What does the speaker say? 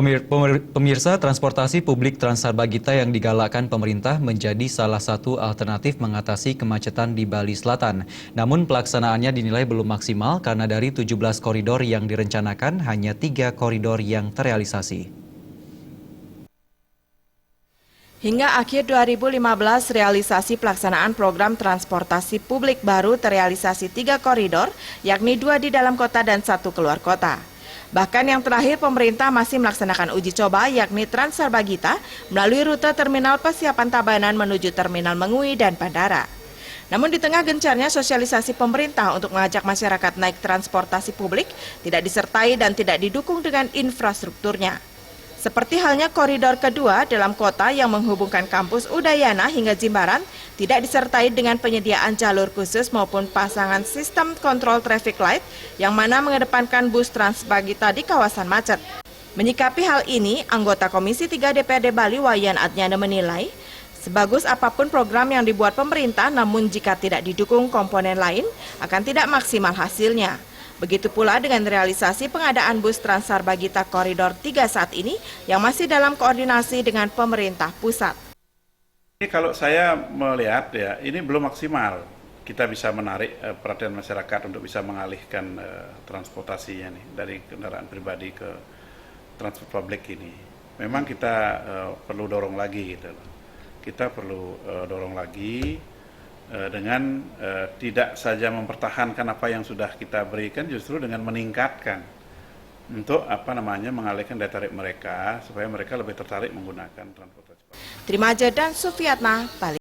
Pemirsa, transportasi publik Transarbagita yang digalakkan pemerintah menjadi salah satu alternatif mengatasi kemacetan di Bali Selatan. Namun pelaksanaannya dinilai belum maksimal karena dari 17 koridor yang direncanakan hanya 3 koridor yang terrealisasi. Hingga akhir 2015, realisasi pelaksanaan program transportasi publik baru terrealisasi 3 koridor, yakni 2 di dalam kota dan 1 keluar kota. Bahkan yang terakhir pemerintah masih melaksanakan uji coba yakni Transarbagita melalui rute Terminal Persiapan Tabanan menuju Terminal Mengui dan Bandara. Namun di tengah gencarnya sosialisasi pemerintah untuk mengajak masyarakat naik transportasi publik tidak disertai dan tidak didukung dengan infrastrukturnya. Seperti halnya koridor kedua dalam kota yang menghubungkan kampus Udayana hingga Jimbaran tidak disertai dengan penyediaan jalur khusus maupun pasangan sistem kontrol traffic light yang mana mengedepankan bus Transarbagita di kawasan macet. Menyikapi hal ini, anggota Komisi 3 DPRD Bali Wayan Adnyana menilai, sebagus apapun program yang dibuat pemerintah namun jika tidak didukung komponen lain akan tidak maksimal hasilnya. Begitu pula dengan realisasi pengadaan bus Transarbagita Koridor 3 saat ini yang masih dalam koordinasi dengan pemerintah pusat. Ini kalau saya melihat ya, ini belum maksimal. Kita bisa menarik perhatian masyarakat untuk bisa mengalihkan transportasinya nih dari kendaraan pribadi ke transport publik ini. Memang kita perlu dorong lagi gitu loh. Kita perlu dorong lagi dengan tidak saja mempertahankan apa yang sudah kita berikan, justru dengan meningkatkan untuk mengalihkan daya tarik mereka supaya mereka lebih tertarik menggunakan transportasi. Trimaja dan Sufiatna, Bali.